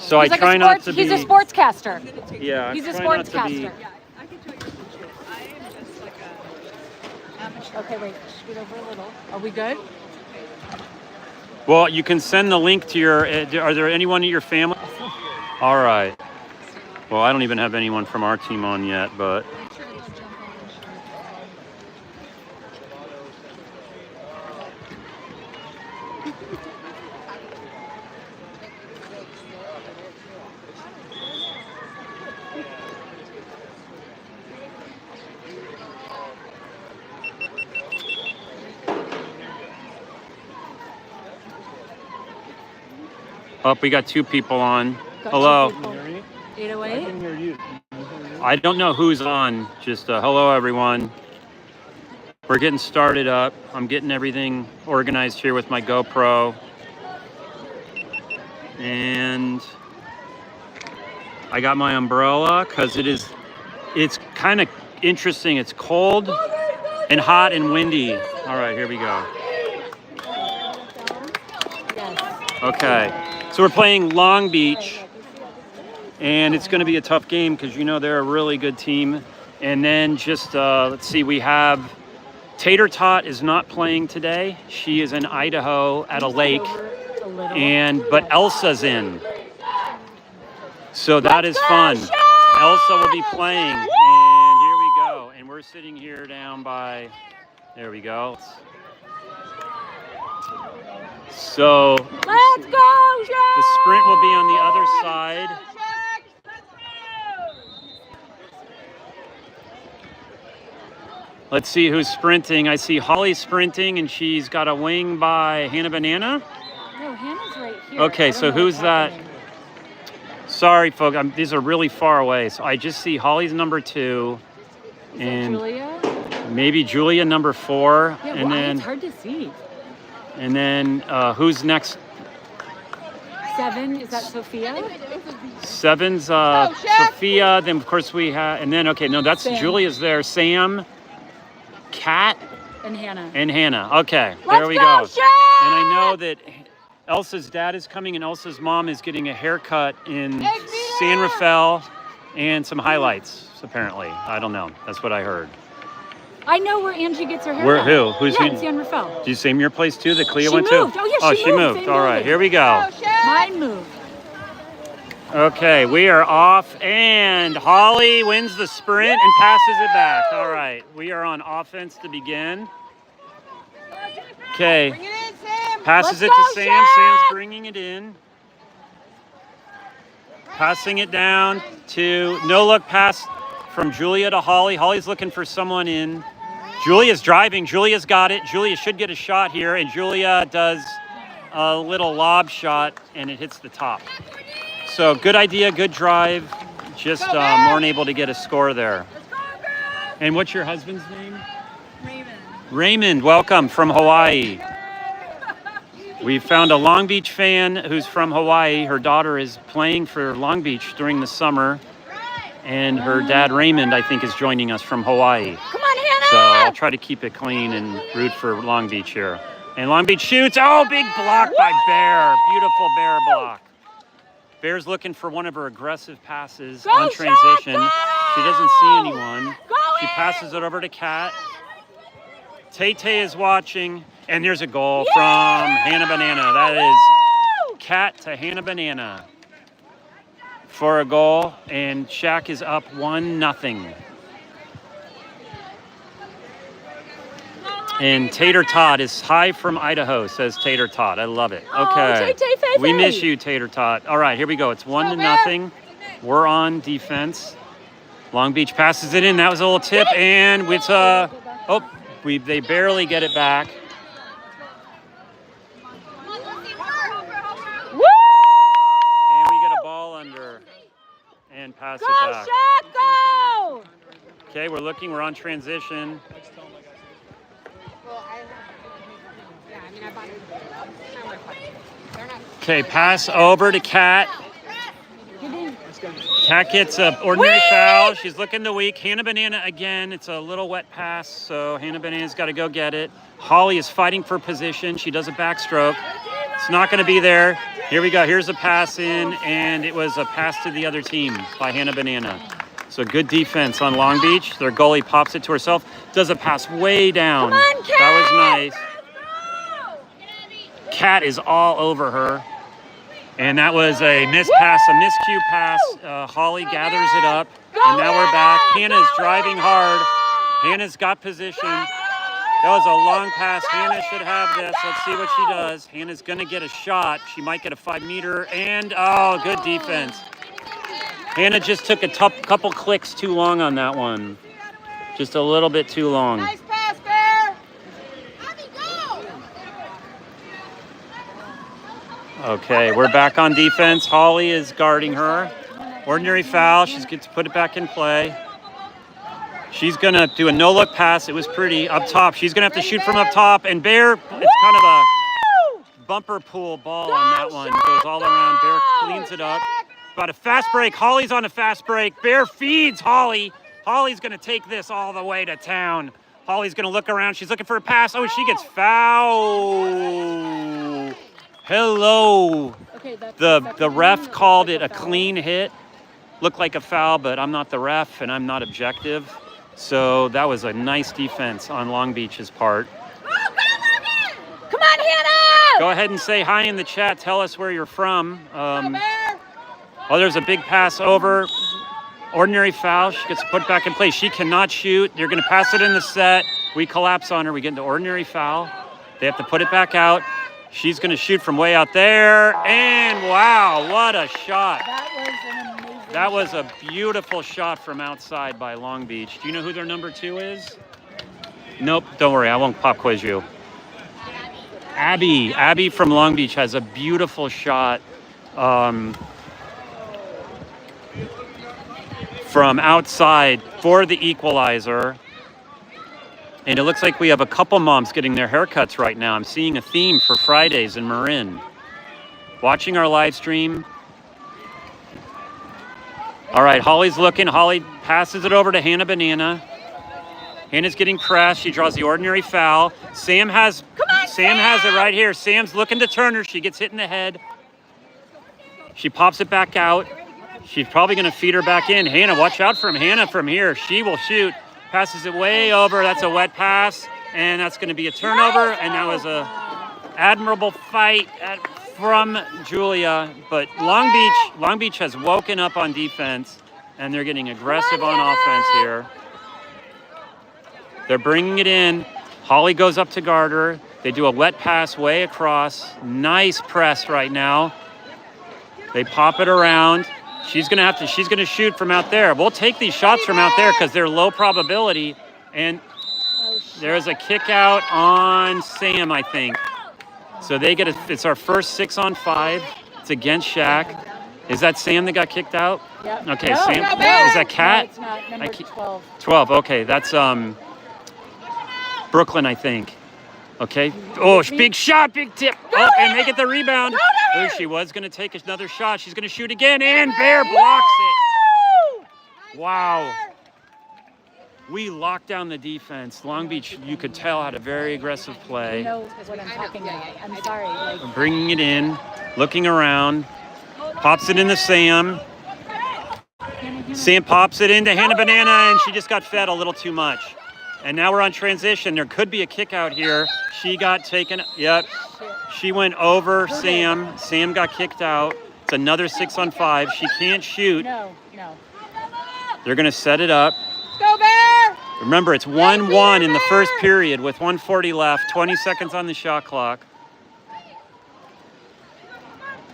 So I try not to be. He's a sportscaster. Yeah, He's a try not to sportscaster. be. I can tell you shit. I am just like a amateur. Okay, wait. Scoot over a little. Are we good? Well, you can send the link to your. Are there anyone in your family? All right. Well, I don't even have anyone from our team on yet, but. Oh, we got two people on. Hello. 808? I don't know who's on. Just hello, everyone. We're getting started up. I'm getting everything organized here with my GoPro. And I got my umbrella because it's kind of interesting. It's cold and hot and windy. All right, here we go. Okay. So we're playing Long Beach, and it's going to be a tough game because you know they're a really good team. And then just let's see, we have Tater Tot is not playing today. She is in Idaho at a lake, but Elsa's in, so that is fun. Elsa will be playing, and here we go. And we're sitting here down by. There we go. So let's go, SHAQ! The sprint will be on the other side. Let's see who's sprinting. I see Holly sprinting, and she's got a wing by Hannah Banana. No, Hannah's right here. Okay, so who's that? Sorry, folks. These are really far away. So I just see Holly's number 2. Is and that Julia? Maybe Julia number 4. Yeah, and then it's hard to see. And then who's next? 7, is that Sophia? 7's Sophia. Then of course we have, and then okay, no, that's Sam. Julia's there. Sam, Kat, and Hannah. Okay, there we go. SHAQ! And I know that Elsa's dad is coming, and Elsa's mom is getting a haircut in San Rafael, and some highlights. Apparently, I don't know. That's what I heard. I know where Angie gets her hair. Where? Who? Who's yeah, who? in San Rafael. Do you same your place too? That Clea went moved. to? Oh yeah, she moved. All right, here we go. Mine moved. Okay, we are off, and Holly wins the sprint and passes it back. All right, we are on offense to begin. Okay, passes it to Sam. SHAQ! Sam's bringing it in. Passing it down to no-look pass from Julia to Holly. Holly's looking for someone in. Julia's driving. Julia's got it. Julia should get a shot here, and Julia does a little lob shot, and it hits the top. So good idea, good drive. Just weren't able to get a score there. And what's your husband's name? Raymond. Raymond, welcome from Hawaii. We found a Long Beach fan who's from Hawaii. Her daughter is playing for Long Beach during the summer. And her dad, Raymond, I think, is joining us from Hawaii. Come on, Hannah! So I'll try to keep it clean and root for Long Beach here. And Long Beach shoots. Oh, big block by Bear. Beautiful Bear block. Bear's looking for one of her aggressive passes on transition. She doesn't see anyone. She passes it over to Kat. Tay-Tay is watching. And there's a goal from Hannah Banana. That is Kat to Hannah Banana for a goal, and SHAQ is up 1-0. And Tater Tot is hi from Idaho, says Tater Tot. I love it. Okay. Tay-Tay, We miss you, Tater Tot. All right, here we go. It's 1-0. We're on defense. Long Beach passes it in. That was a little tip, and it's they barely get it back. And pass it back. SHAQ, go! Okay, we're looking. We're on transition. Okay, pass over to Kat. Kat gets an ordinary foul. She's looking the weak. Hannah Banana again. It's a little wet pass, so Hannah Banana's got to go get it. Holly is fighting for position. She does a backstroke. It's not going to be there. Here we go. Here's a pass in, and it was a pass to the other team by Hannah Banana. So good defense on Long Beach. Their goalie pops it to herself. Does a pass way down. Come on, Kat! That was nice. Kat is all over her. And that was a missed pass, a miscue pass. Holly gathers it up. And now we're back. Hannah's driving hard. Hannah's got position. That was a long pass. Hannah should have this. Let's see what she does. Hannah's going to get a shot. She might get a 5-meter. And, oh, good defense. Hannah just took a couple clicks too long on that one. Just a little bit too long. Nice pass, Bear. Go. Okay, we're back on defense. Holly is guarding her. Ordinary foul. She's going to put it back in play. She's going to do a no-look pass. It was pretty up top. She's going to have to shoot from up top. And Bear, it's kind of a bumper pool ball on that one. Goes all around. Bear cleans it up. Got a fast break. Holly's on a fast break. Bear feeds Holly. Holly's going to take this all the way to town. Holly's going to look around. She's looking for a pass. Oh, she gets fouled. Hello. Okay, The ref called it a clean hit. Looked like a foul, but I'm not the ref and I'm not objective. So that was a nice defense on Long Beach's part. Come on, Hannah! Go ahead and say hi in the chat. Tell us where you're from. Oh, there's a big pass over. Ordinary foul. She gets put back in place. She cannot shoot. They're going to pass it in the set. We collapse on her. We get into ordinary foul. They have to put it back out. She's going to shoot from way out there. And wow, what a shot. That was an amazing That was a beautiful shot from outside by Long Beach. Do you know who their number 2 is? Nope, don't worry. I won't pop quiz you. Abby. Abby from Long Beach has a beautiful shot. From outside for the equalizer. And it looks like we have a couple moms getting their haircuts right now. I'm seeing a theme for Fridays in Marin. Watching our live stream. All right, Holly's looking. Holly passes it over to Hannah Banana. Hannah's getting pressed. She draws the ordinary foul. Sam has it right here. Sam's looking to turn her. She gets hit in the head. She pops it back out. She's probably going to feed her back in. Hannah, watch out from Hannah from here. She will shoot. Passes it way over. That's a wet pass. And that's going to be a turnover. And that was a admirable fight from Julia. But Long Beach has woken up on defense. And they're getting aggressive on offense here. They're bringing it in. Holly goes up to guard her. They do a wet pass way across. Nice press right now. They pop it around. She's gonna shoot from out there. We'll take these shots from out there because they're low probability. And there's a kick out on Sam, I think. So it's our first 6-on-5. It's against SHAQ. Is that Sam that got kicked out? Yep. Okay, No, Sam. no, Is that Kat? No, it's not. Number 12. 12, okay. That's Brooklyn, I think. Okay. Oh, big shot, big tip. Oh, and they get the rebound. Oh, she was going to take another shot. She's going to shoot again, and Bear blocks it. Wow. We locked down the defense. Long Beach, you could tell, had a very aggressive play. You know what I'm talking about. I'm sorry. Bringing it in, looking around, pops it into Sam. Sam pops it into Hannah Banana, and she just got fed a little too much. And now we're on transition. There could be a kick out here. She got taken. Yep. She went over Sam. Sam got kicked out. It's another 6-on-5. She can't shoot. No. They're going to set it up. Go, Bear! Remember, it's 1-1 in the first period with 1:40 left. 20 seconds on the shot clock.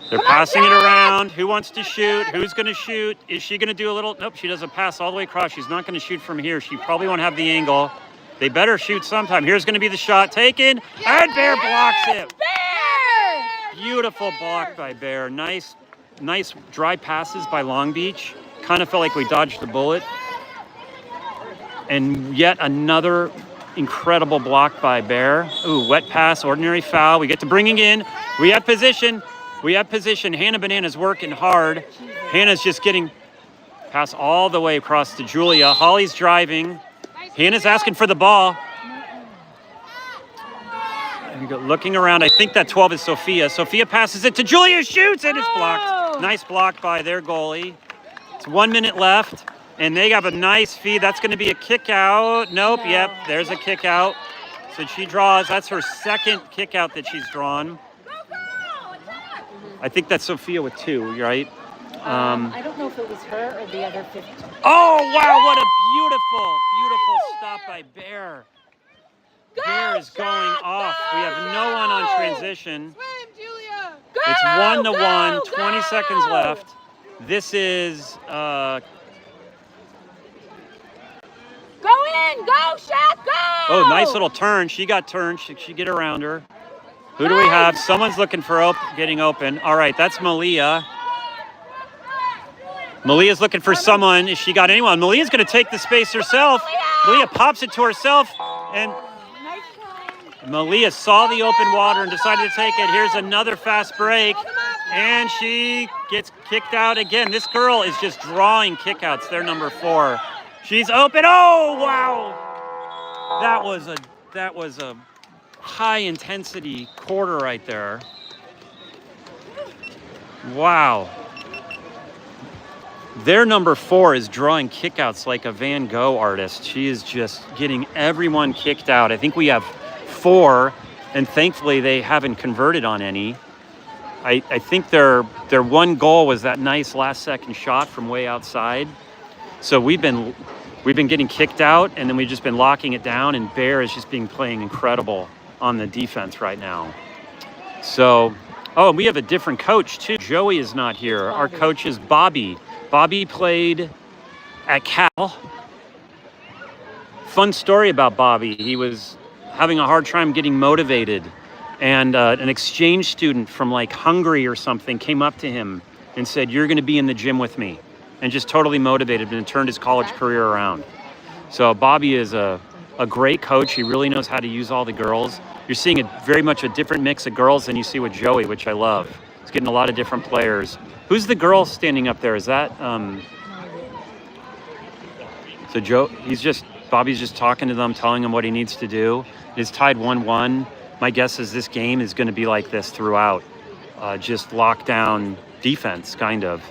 They're passing it around. Who wants to shoot? Who's going to shoot? Is she going to do a little? Nope, she does a pass all the way across. She's not going to shoot from here. She probably won't have the angle. They better shoot sometime. Here's going to be the shot taken. And Bear blocks it. Bear! Beautiful block by Bear. Nice dry passes by Long Beach. Kind of felt like we dodged the bullet. And yet another incredible block by Bear. Ooh, wet pass, ordinary foul. We get to bringing in. We have position. Hannah Banana's working hard. Hannah's just getting pass all the way across to Julia. Holly's driving. Hannah's asking for the ball. You go looking around. I think that 12 is Sophia. Sophia passes it to Julia, shoots, and it's blocked. Oh! Nice block by their goalie. It's 1 minute left, and they have a nice feed. That's going to be a kick out. Nope, No. yep, there's a kick out. So she draws. That's her second kick out that she's drawn. I think that's Sophia with 2, right? I don't know if it was her or the other 50. Oh, wow, what a beautiful stop by Bear. Bear is going off. We have no one on transition. Swim, Julia. It's 1-1, 20 seconds left. This is Go in! Go, SHAQ! Go! oh, nice little turn. She got turned. She get around her. Who do we have? Someone's looking for getting open. All right, that's Malia. Malia's looking for someone. Is she got anyone? Malia's going to take the space herself. Malia pops it to herself, and Nice try. Malia saw the open water and decided to take it. Here's another fast break, and she gets kicked out again. This girl is just drawing kickouts. They're number 4. She's open. Oh, wow. That was a high intensity quarter right there. Wow. Their number 4 is drawing kickouts like a Van Gogh artist. She is just getting everyone kicked out. I think we have 4, and thankfully they haven't converted on any. I think their one goal was that nice last second shot from way outside. So we've been getting kicked out, and then we've just been locking it down, and Bear is just playing incredible on the defense right now. So, oh, and we have a different coach too. Joey is not here. Our coach is Bobby. Bobby played at Cal. Fun story about Bobby. He was having a hard time getting motivated, and an exchange student from like Hungary or something came up to him and said, "You're going to be in the gym with me," and just totally motivated and turned his college career around. So Bobby is a great coach. He really knows how to use all the girls. You're seeing very much a different mix of girls than you see with Joey, which I love. He's getting a lot of different players. Who's the girl standing up there? Is that so Bobby's just talking to them, telling them what he needs to do. It's tied 1-1. My guess is this game is going to be like this throughout. Just lockdown defense, kind of.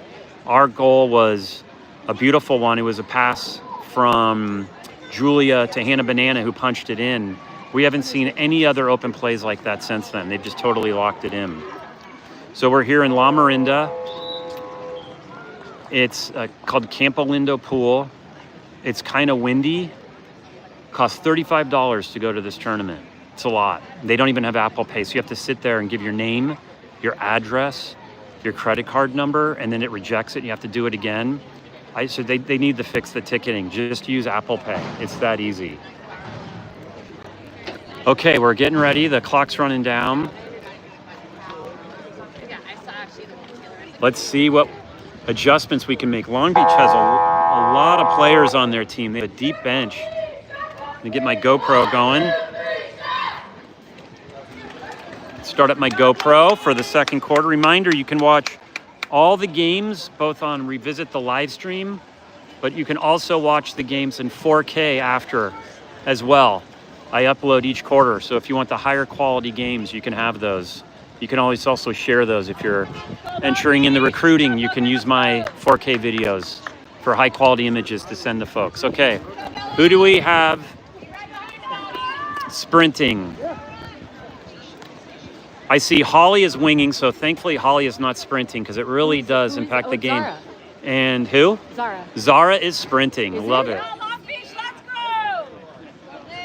Our goal was a beautiful one. It was a pass from Julia to Hannah Banana, who punched it in. We haven't seen any other open plays like that since then. They've just totally locked it in. So we're here in La Marinda. It's called Campo Lindo Pool. It's kind of windy. Costs $35 to go to this tournament. It's a lot. They don't even have Apple Pay, so you have to sit there and give your name, your address, your credit card number, and then it rejects it. You have to do it again. So they need to fix the ticketing. Just use Apple Pay. It's that easy. Okay, we're getting ready. The clock's running down. Let's see what adjustments we can make. Long Beach has a lot of players on their team. They have a deep bench. Let me get my GoPro going. Start up my GoPro for the second quarter. Reminder, you can watch all the games, both on Revisit the live stream, but you can also watch the games in 4K after as well. I upload each quarter, so if you want the higher quality games, you can have those. You can always also share those. If you're entering in the recruiting, you can use my 4K videos for high quality images to send to folks. Okay, who do we have sprinting? I see Holly is winging, so thankfully Holly is not sprinting because it really does impact the game. Zara. And who? Zara. Zara is sprinting. Is Love it? it.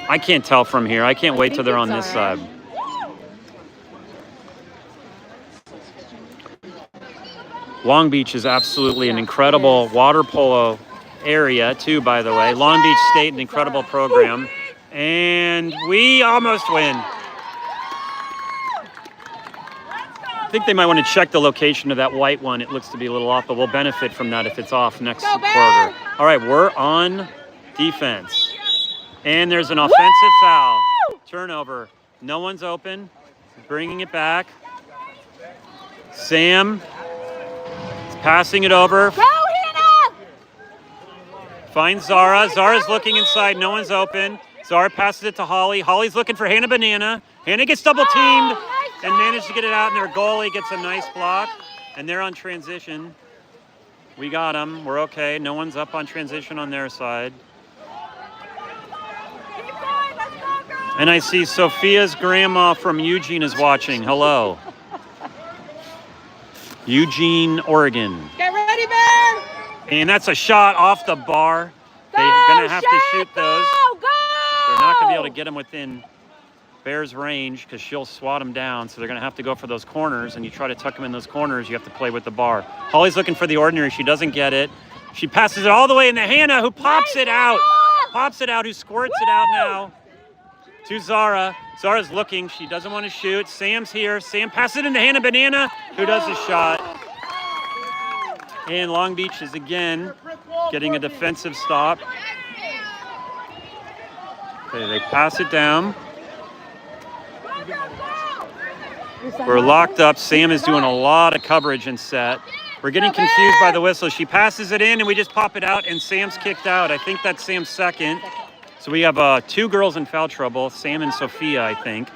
I can't tell from here. I can't wait till they're on it's this Zara. side. Long Beach is absolutely an incredible water polo area too, by the way. Long Beach State, an incredible program. And we almost win. I think they might want to check the location of that white one. It looks to be a little off, but we'll benefit from that if it's off next quarter. All right, we're on defense. And there's an offensive foul. Turnover. No one's open. Bringing it back. Sam is passing it over. Go, Hannah! Finds Zara. Zara's looking inside. No one's open. Zara passes it to Holly. Holly's looking for Hannah Banana. Hannah gets double teamed and managed to get it out, and their goalie gets a nice block. And they're on transition. We got them. We're okay. No one's up on transition on their side. And I see Sophia's grandma from Eugene is watching. Hello. Eugene, Oregon. Get ready, Bear! And that's a shot off the bar. They're going to have to shoot those. Go! They're not going to be able to get them within Bear's range because she'll swat them down. So they're going to have to go for those corners. And you try to tuck them in those corners, you have to play with the bar. Holly's looking for the ordinary. She doesn't get it. She passes it all the way into Hannah, who pops it out. Pops it out, who squirts it out now. To Zara. Zara's looking. She doesn't want to shoot. Sam's here. Sam passes it into Hannah Banana, who does the shot. And Long Beach is again getting a defensive stop. Okay, they pass it down. We're locked up. Sam is doing a lot of coverage and set. We're getting confused by the whistle. She passes it in, and we just pop it out, and Sam's kicked out. I think that's Sam's second. So we have 2 girls in foul trouble, Sam and Sophia, I think.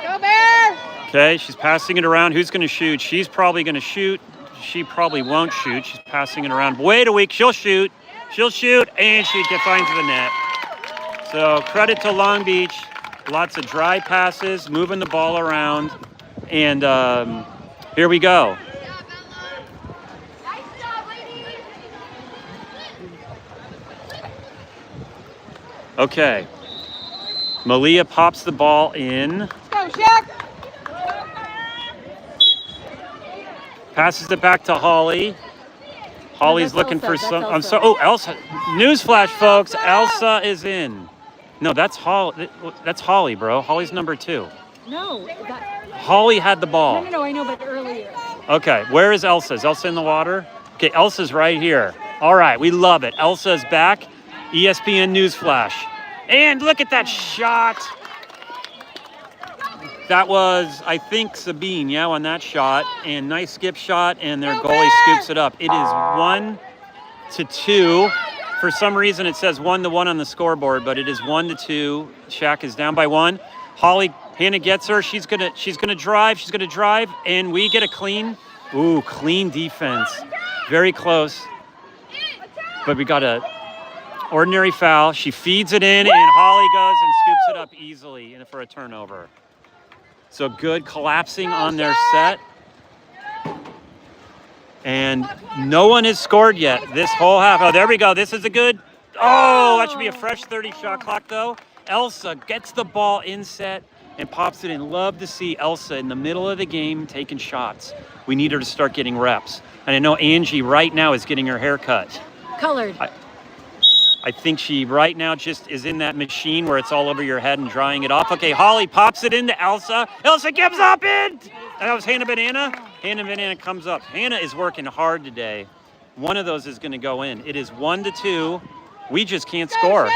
Go, Bear! Okay, she's passing it around. Who's going to shoot? She's probably going to shoot. She probably won't shoot. She's passing it around. Wait a week. She'll shoot. She'll shoot, and she finds the net. So credit to Long Beach. Lots of dry passes, moving the ball around. And here we go. Okay. Malia pops the ball in. Let's go, SHAQ! Passes it back to Holly. Holly's that's looking Elsa, for that's some. I'm Elsa. sorry. Oh, Elsa. Newsflash, folks. Elsa is in. No, that's Holly. That's Holly, bro. Holly's number 2. No, Holly had the ball. no, I know, but earlier. Okay, where is Elsa? Is Elsa in the water? Okay, Elsa's right here. All right, we love it. Elsa's back. ESPN Newsflash. And look at that shot. That was, I think, Sabine, yeah, on that shot. And nice skip shot, and their goalie scoops it up. It is 1-2. For some reason, it says 1-1 on the scoreboard, but it is 1-2. SHAQ is down by 1. Hannah gets her. She's gonna drive, and we get a clean. Ooh, clean defense. Very close. But we got a ordinary foul. She feeds it in, and Holly goes and scoops it up easily for a turnover. So good collapsing on their set. And no one has scored yet this whole half. Oh, there we go. This is a good. Oh, that should be a fresh 30 shot clock, though. Elsa gets the ball in set and pops it in. Love to see Elsa in the middle of the game taking shots. We need her to start getting reps. And I know Angie right now is getting her hair cut. Colored. I think she right now just is in that machine where it's all over your head and drying it off. Okay, Holly pops it into Elsa. Elsa gives up it. That was Hannah Banana. Hannah Banana comes up. Hannah is working hard today. One of those is going to go in. It is 1-2. We just can't score.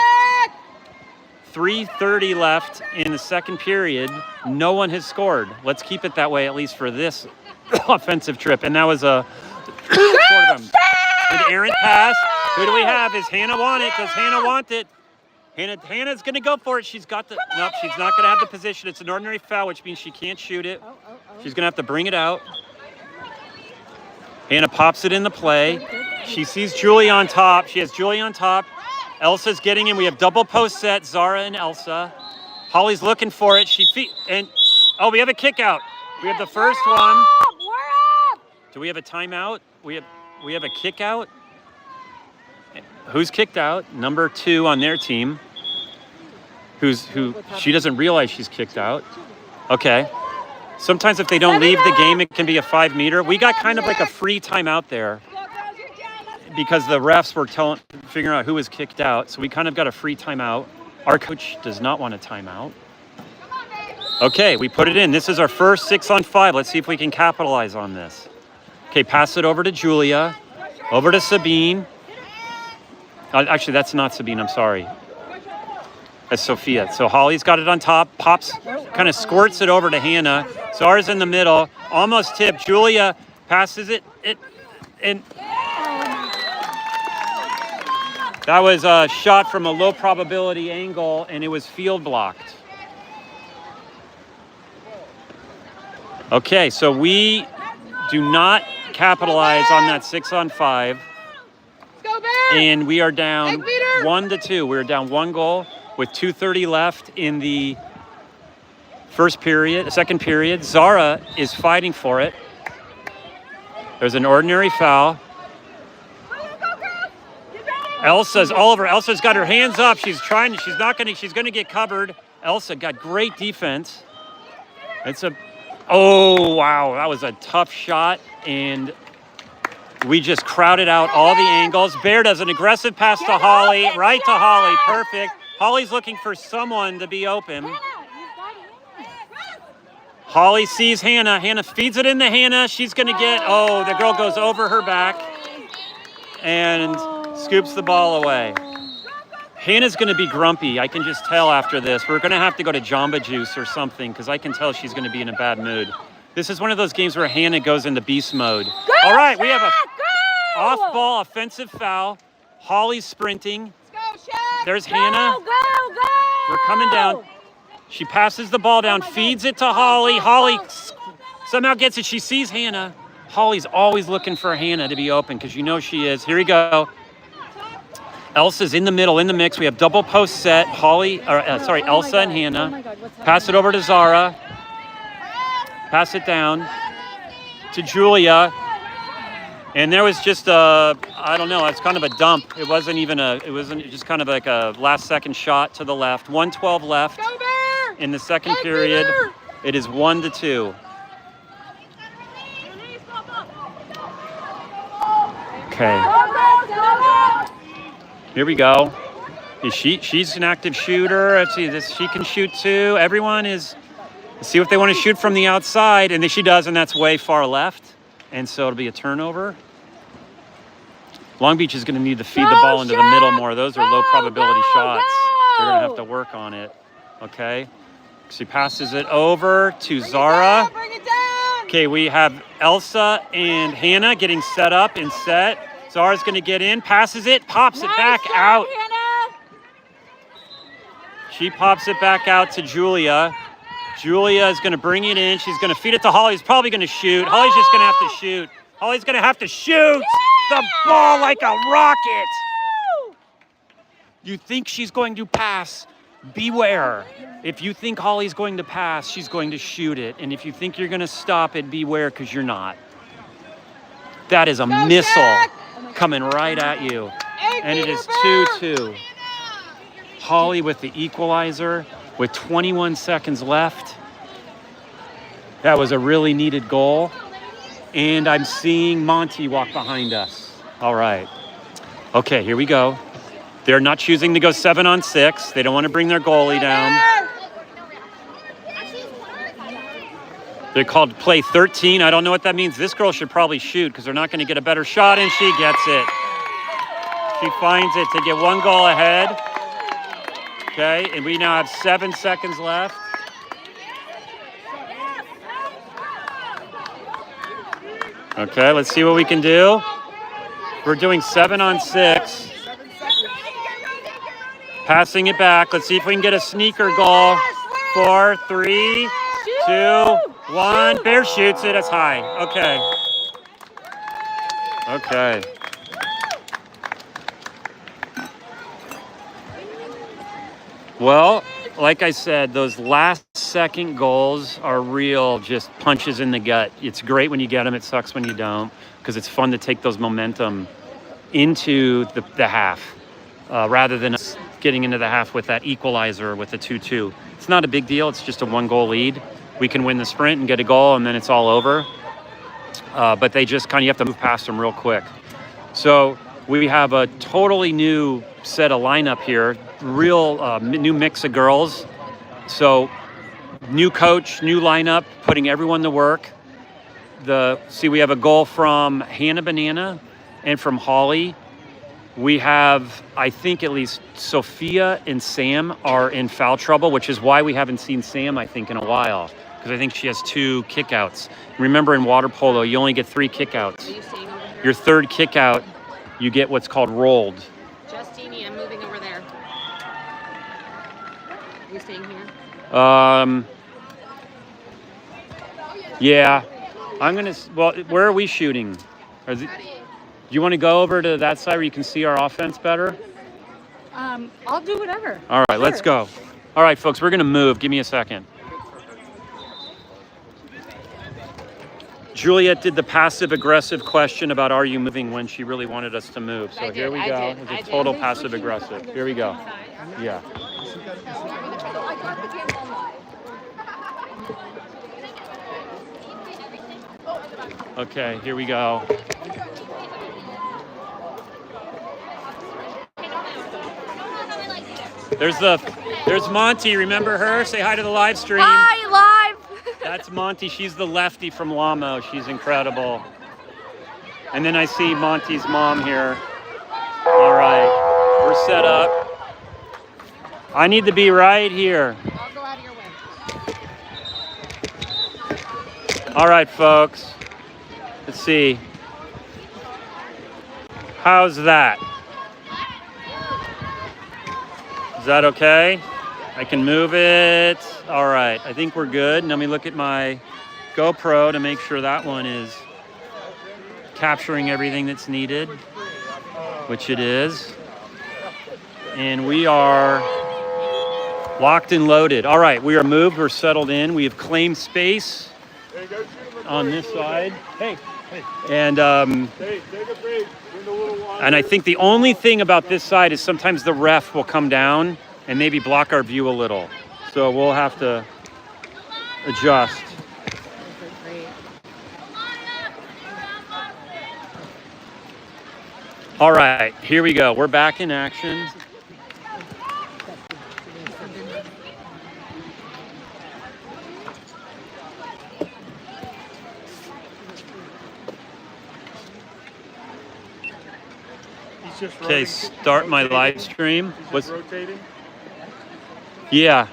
3:30 left in the second period. No one has scored. Let's keep it that way, at least for this offensive trip. And that was a sort of an errant pass. Who do we have? Is Hannah want it? Does Hannah want it? Hannah's going to go for it. She's got the... Nope, she's not going to have the position. It's an ordinary foul, which means she can't shoot it. She's going to have to bring it out. Hannah pops it in the play. She sees Julie on top. She has Julie on top. Elsa's getting in. We have double post set, Zara and Elsa. Holly's looking for it. Oh, we have a kick out. We have the first one. We're up! Do we have a timeout? We have a kick out. Who's kicked out? Number 2 on their team. She doesn't realize she's kicked out. Okay. Sometimes if they don't leave the game, it can be a 5-meter. We got kind of like a free timeout there because the refs were figuring out who was kicked out. So we kind of got a free timeout. Our coach does not want a timeout. Okay, we put it in. This is our first 6-on-5. Let's see if we can capitalize on this. Okay, pass it over to Julia, over to Sabine. Actually, that's not Sabine, I'm sorry. That's Sophia. So Holly's got it on top, pops, kind of squirts it over to Hannah. Zara's in the middle, almost tipped. Julia passes it, and That was a shot from a low probability angle, and it was field blocked. Okay, so we do not capitalize on that 6-on-5. Go Bears! And we are down Egg beater! 1-2. We're down 1 goal with 2:30 left in the second period. Zara is fighting for it. There's an ordinary foul. Elsa's got her hands up. She's gonna get covered. Elsa got great defense. Oh wow, that was a tough shot, and we just crowded out all the angles. Bear does an aggressive pass to Holly, right to Holly, perfect. Holly's looking for someone to be open. Holly sees Hannah. Hannah feeds it into Hannah. She's gonna the girl goes over her back and scoops the ball away. Hannah's gonna be grumpy. I can just tell after this. We're gonna have to go to Jamba Juice or something because I can tell she's gonna be in a bad mood. This is one of those games where Hannah goes into beast mode. All right, we have a off-ball offensive foul. Holly's sprinting. There's Hannah. We're coming down. She passes the ball down, feeds it to Holly. Holly somehow gets it. She sees Hannah. Holly's always looking for Hannah to be open because you know she is. Here we go. Elsa's in the middle, in the mix. We have double post set. Elsa and Hannah. Pass it over to Zara. Pass it down to Julia. And there was just it's kind of a dump. It wasn't just kind of like a last second shot to the left. 1:12 left in the second period. It is 1-2. Okay. Here we go. She's an active shooter. Let's see this. She can shoot too. Everyone is. Let's see if they want to shoot from the outside, and she does, and that's way far left. And so it'll be a turnover. Long Beach is going to need to feed the ball into the middle more. Those are low probability shots. They're going to have to work on it. Okay. She passes it over to Zara. Bring it down. Okay, we have Elsa and Hannah getting set up and set. Zara's going to get in, passes it, pops it back out. Hannah. She pops it back out to Julia. Julia is going to bring it in. She's going to feed it to Holly. Who's probably going to shoot. Holly's just going to have to shoot. Holly's going to have to shoot the ball like a rocket. You think she's going to pass? Beware. If you think Holly's going to pass, she's going to shoot it. And if you think you're going to stop it, beware because you're not. That is a missile coming right at you. And it is 2-2. Holly with the equalizer with 21 seconds left. That was a really needed goal. And I'm seeing Monty walk behind us. All right. Okay, here we go. They're not choosing to go 7-on-6. They don't want to bring their goalie down. They're called play 13. I don't know what that means. This girl should probably shoot because they're not going to get a better shot, and she gets it. She finds it to get 1 goal ahead. Okay, and we now have 7 seconds left. Okay, let's see what we can do. We're doing 7-on-6. Passing it back. Let's see if we can get a sneaker goal. 4, 3, 2, 1. Bear shoots it. It's high. Okay. Okay. Well, like I said, those last second goals are real just punches in the gut. It's great when you get them. It sucks when you don't because it's fun to take those momentum into the half rather than us getting into the half with that equalizer with the 2-2. It's not a big deal. It's just a 1-goal lead. We can win the sprint and get a goal, and then it's all over. But they just you have to move past them real quick. So we have a totally new set of lineup here, real new mix of girls. So new coach, new lineup, putting everyone to work. We have a goal from Hannah Banana and from Holly. We have, I think at least Sophia and Sam are in foul trouble, which is why we haven't seen Sam, I think, in a while. Because I think she has 2 kickouts. Remember in water polo, you only get 3 kickouts. Your third kickout, you get what's called rolled. Steamy. I'm moving over there. Are you staying here? Yeah. I'm gonna. Well, where are we shooting? Do you want to go over to that side where you can see our offense better? I'll do whatever. All right, let's go. All right, folks, we're gonna move. Give me a second. Juliet did the passive-aggressive question about are you moving when she really wanted us to move. So here we go. It's a total passive-aggressive. Here we go. Yeah. Okay, here we go. There's Monty. Remember her? Say hi to the live stream. Hi, live. That's Monty. She's the lefty from Lamo. She's incredible. And then I see Monty's mom here. All right, we're set up. I need to be right here. I'll go out of your way. All right, folks. Let's see. How's that? Is that okay? I can move it. All right, I think we're good. Let me look at my GoPro to make sure that one is capturing everything that's needed, which it is. And we are locked and loaded. All right, we are moved, we're settled in. We have claimed space on this side. Hey. And and I think the only thing about this side is sometimes the ref will come down and maybe block our view a little. So we'll have to adjust. All right, here we go. We're back in action. Okay, start my live stream. What's rotating? Yeah.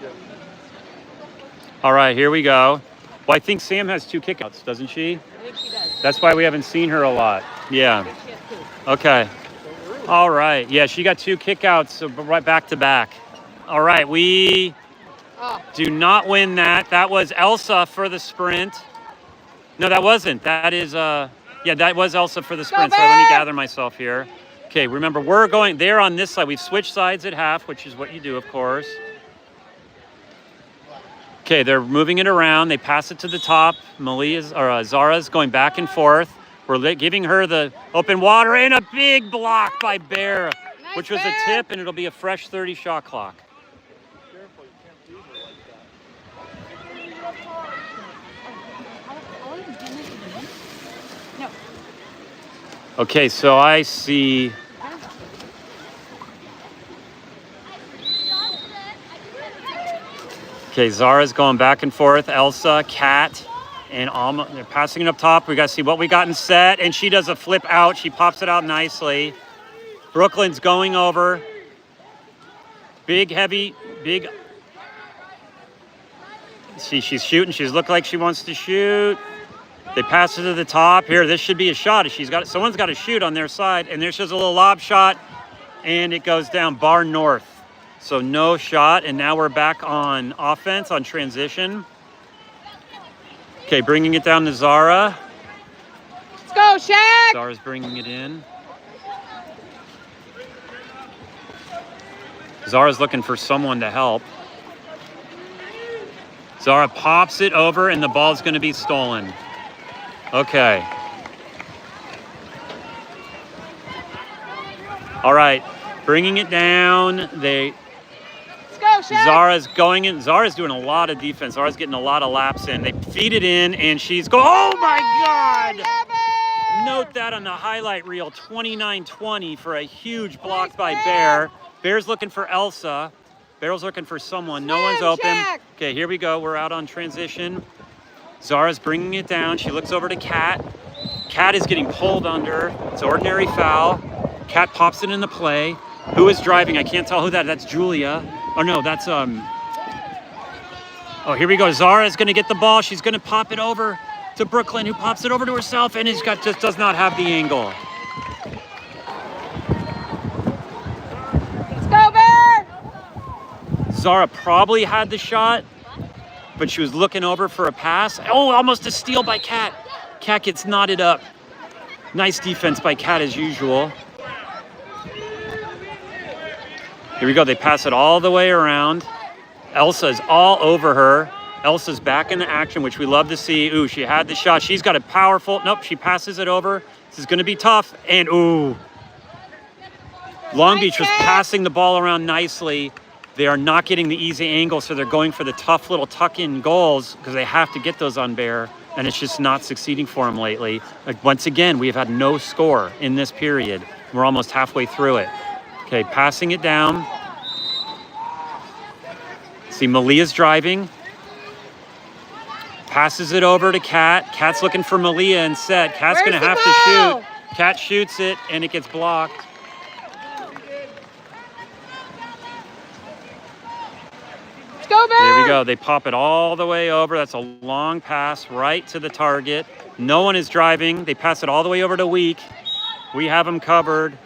All right, here we go. Well, I think Sam has 2 kickouts, doesn't she? I think she does. That's why we haven't seen her a lot. Yeah. Okay. All right. Yeah, she got 2 kickouts, so right back to back. All right, we do not win that. That was Elsa for the sprint. No, that wasn't. That is, yeah, that was Elsa for the sprint. So let me gather myself here. Okay, remember, we're going, they're on this side. We've switched sides at half, which is what you do, of course. Okay, they're moving it around. They pass it to the top. Zara's going back and forth. We're giving her the open water and a big block by Bear, which was a tip, and it'll be a fresh 30 shot clock. Okay, so I see. Okay, Zara's going back and forth. Elsa, Kat, and Alma. They're passing it up top. We got to see what we got in set. And she does a flip out. She pops it out nicely. Brooklyn's going over. Big, heavy, big. See, she's shooting. She's looked like she wants to shoot. They pass it to the top. Here, this should be a shot. Someone's got to shoot on their side. And there's just a little lob shot. And it goes down bar north. So no shot. And now we're back on offense, on transition. Okay, bringing it down to Zara. Let's go, SHAQ! Zara's bringing it in. Zara's looking for someone to help. Zara pops it over, and the ball's going to be stolen. Okay. All right, bringing it down. Let's go, SHAQ! Zara's going in. Zara's doing a lot of defense. Zara's getting a lot of laps in. They feed it in, and she's going. Oh my God! Note that on the highlight reel, 29-20 for a huge block by Bear. Bear's looking for Elsa. Bear's looking for someone. No one's open. SHAQ! Okay, here we go. We're out on transition. Zara's bringing it down. She looks over to Kat. Kat is getting pulled under. It's ordinary foul. Kat pops it into play. Who is driving? I can't tell who that's Julia. Oh no, that's oh, here we go. Zara's gonna get the ball. She's gonna pop it over to Brooklyn, who pops it over to herself, and just does not have the angle. Zara probably had the shot, but she was looking over for a pass. Oh, almost a steal by Kat. Kat gets knotted up. Nice defense by Kat as usual. Here we go. They pass it all the way around. Elsa's all over her. Elsa's back into action, which we love to see. Ooh, she had the shot. She's got a powerful... Nope, she passes it over. This is going to be tough. And ooh. Long Beach was passing the ball around nicely. They are not getting the easy angle, so they're going for the tough little tuck-in goals because they have to get those on Bear, and it's just not succeeding for them lately. Like, once again, we have had no score in this period. We're almost halfway through it. Okay, passing it down. See, Malia's driving. Passes it over to Kat. Kat's looking for Malia and set. Kat's going to have to shoot. Kat shoots it, and it gets blocked. Let's go, Bear. Here we go. They pop it all the way over. That's a long pass right to the target. No one is driving. They pass it all the way over to Week. We have them covered.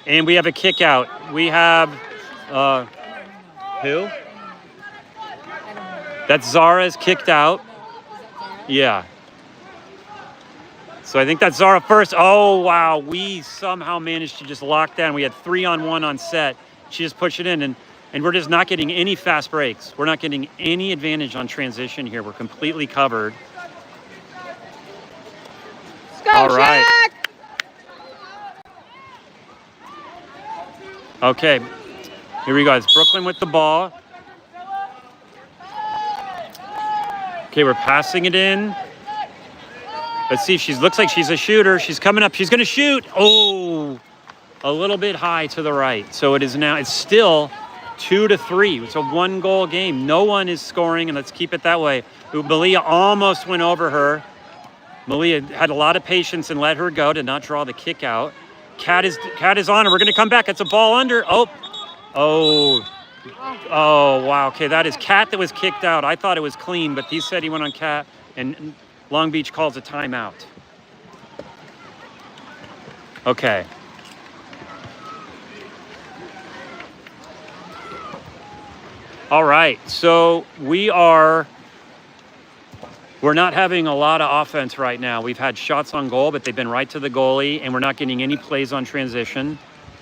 And we have a kick out. We have, who? That's Zara's kicked out. Yeah. So I think that's Zara first. Oh, wow. We somehow managed to just lock down. We had 3-on-1 on set. She just pushed it in, and we're just not getting any fast breaks. We're not getting any advantage on transition here. We're completely covered. Let's go, all right. SHAQ. Okay. Here we go. It's Brooklyn with the ball. Okay, we're passing it in. Let's see. She looks like she's a shooter. She's coming up. She's going to shoot. Oh, a little bit high to the right. So it is now. It's still 2-3. It's a 1-goal game. No one is scoring, and let's keep it that way. Malia almost went over her. Malia had a lot of patience and let her go to not draw the kick out. Kat is on her. We're going to come back. It's a ball under. Oh, wow. Okay, that is Kat that was kicked out. I thought it was clean, but he said he went on Kat, and Long Beach calls a timeout. Okay. All right, so we're not having a lot of offense right now. We've had shots on goal, but they've been right to the goalie, and we're not getting any plays on transition.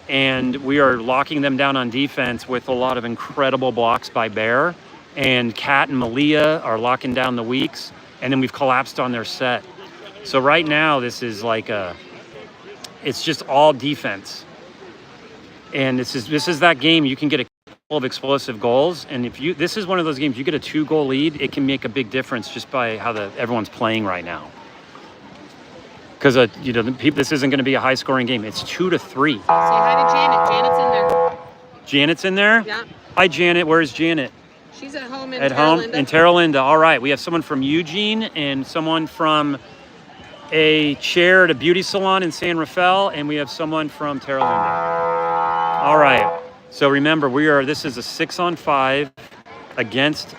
And we are locking them down on defense with a lot of incredible blocks by Bear. And Kat and Malia are locking down the Weeks, and then we've collapsed on their set. So right now, this is like it's just all defense. And this is that game. You can get a couple of explosive goals, and this is one of those games, you get a 2-goal lead, it can make a big difference just by how everyone's playing right now. Because this isn't going to be a high-scoring game. It's 2-3. Say hi to Janet. Janet's in there. Janet's in there? Yeah. Hi, Janet. Where's Janet? She's at home in At home Linda. in Terra Linda. All right. We have someone from Eugene and someone from a chair at a beauty salon in San Rafael, and we have someone from Terra Linda. All right. So remember, this is a 6-on-5 against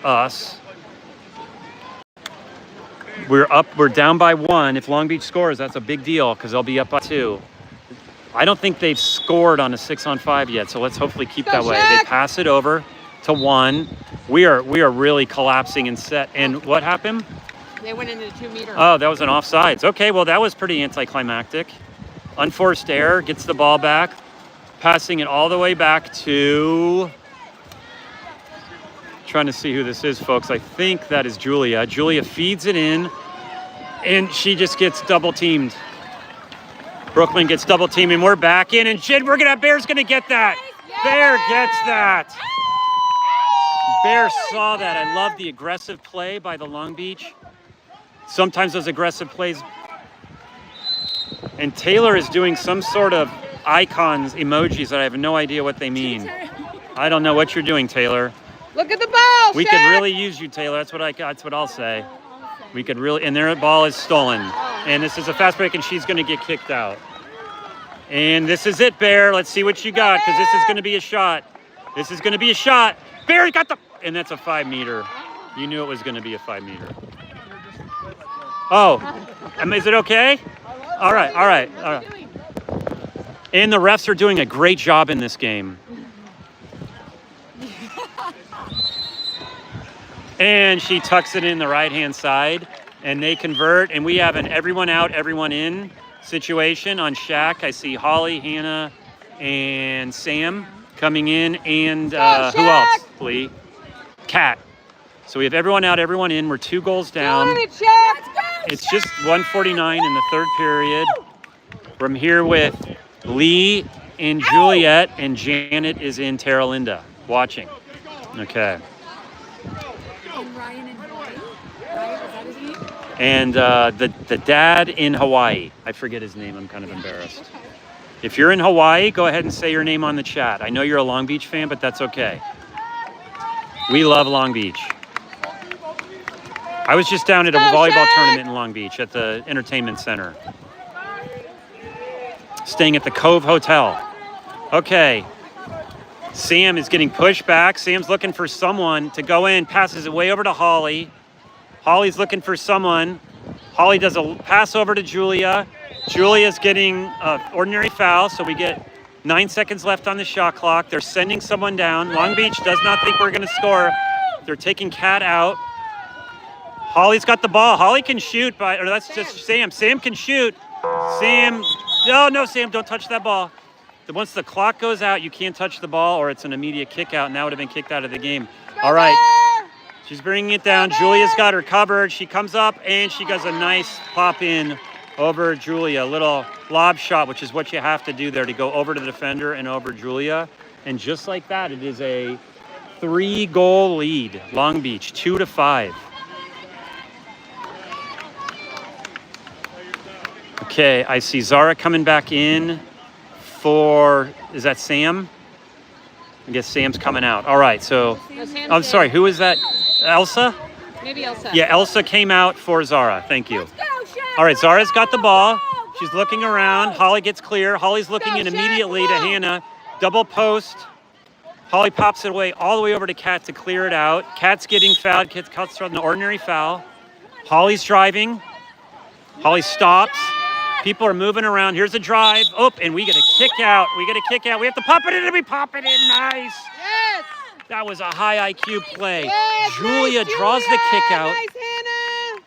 us. We're down by 1. If Long Beach scores, that's a big deal because they'll be up by 2. I don't think they've scored on a 6-on-5 yet, so let's hopefully keep that way. They pass it over to 1. We are really collapsing in set. And what happened? They went into the 2-meter. Oh, that was an offsides. Okay, well, that was pretty anticlimactic. Unforced error, gets the ball back, passing it all the way back to... Trying to see who this is, folks. I think that is Julia. Julia feeds it in, and she just gets double-teamed. Brooklyn gets double-teamed, and we're back in, and Bear's gonna get that. Bear gets that. Bear saw that. I love the aggressive play by the Long Beach. Sometimes those aggressive plays. And Taylor is doing some sort of icons, emojis that I have no idea what they mean. I don't know what you're doing, Taylor. Look at the ball, We SHAQ. could really use you, Taylor. That's what I'll say. We could really, and their ball is stolen. And this is a fast break, and she's going to get kicked out. And this is it, Bear. Let's see what you got, because this is going to be a shot. This is going to be a shot. Bear got and that's a 5-meter. You knew it was going to be a 5-meter. Oh, is it okay? All right. And the refs are doing a great job in this game. And she tucks it in the right-hand side, and they convert, and we have an everyone out, everyone in situation on SHAQ. I see Holly, Hannah, and Sam coming in, and who else, Lee? Kat. So we have everyone out, everyone in. We're 2 goals down. It's just 1:49 in the third period. We're here with Lee and Juliet, and Janet is in Terra Linda watching. Okay. And Ryan in Hawaii. Ryan, is that his name? And the dad in Hawaii. I forget his name. I'm kind of embarrassed. If you're in Hawaii, go ahead and say your name on the chat. I know you're a Long Beach fan, but that's okay. We love Long Beach. I was just down at a volleyball tournament in Long Beach at the entertainment center. Staying at the Cove Hotel. Okay. Sam is getting pushed back. Sam's looking for someone to go in, passes it way over to Holly. Holly's looking for someone. Holly does a pass over to Julia. Julia's getting an ordinary foul, so we get 9 seconds left on the shot clock. They're sending someone down. Long Beach does not think we're going to score. They're taking Kat out. Holly's got the ball. Holly can shoot, or that's just Sam. Sam can shoot. Sam, no, Sam, don't touch that ball. Once the clock goes out, you can't touch the ball, or it's an immediate kick out, and that would have been kicked out of the game. All right. She's bringing it down. Julia's got her covered. She comes up, and she does a nice pop in over Julia. A little lob shot, which is what you have to do there to go over to the defender and over Julia. And just like that, it is a 3-goal lead. Long Beach, 2-5. Okay, I see Zara coming back in for, is that Sam? I guess Sam's coming out. All right, so, I'm sorry, who is that? Elsa? Maybe Elsa. Yeah, Elsa came out for Zara. Thank you. All right, Zara's got the ball. She's looking around. Holly gets clear. Holly's looking in immediately to Hannah. Double post. Holly pops it away all the way over to Kat to clear it out. Kat's getting fouled. Kat's throwing an ordinary foul. Holly's driving. Holly stops. People are moving around. Here's a drive. Oh, and we get a kick out. We have to pop it in, and we pop it in. Nice. Yes. That was a high IQ play. Yes, Julia nice, draws the kick out, Nice, Hannah.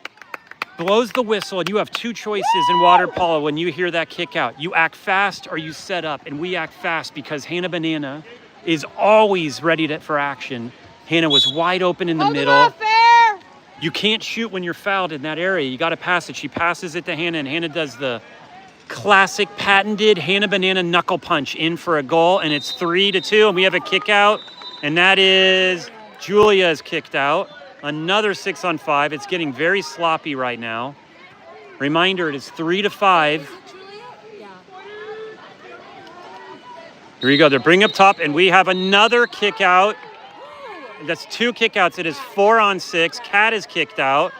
blows the whistle, and you have 2 choices in water polo when you hear that kick out. You act fast or you set up, and we act fast because Hannah Banana is always ready for action. Hannah was wide open in the Hold middle. It off, fair. You can't shoot when you're fouled in that area. You got to pass it. She passes it to Hannah, and Hannah does the classic patented Hannah Banana knuckle punch in for a goal, and it's 3-2, and we have a kick out, and that is Julia's kicked out. Another 6-on-5. It's getting very sloppy right now. Reminder, it is 3-5. Here you go. They're bringing up top, and we have another kick out. That's 2 kickouts. It is 4-on-6. Kat is kicked out.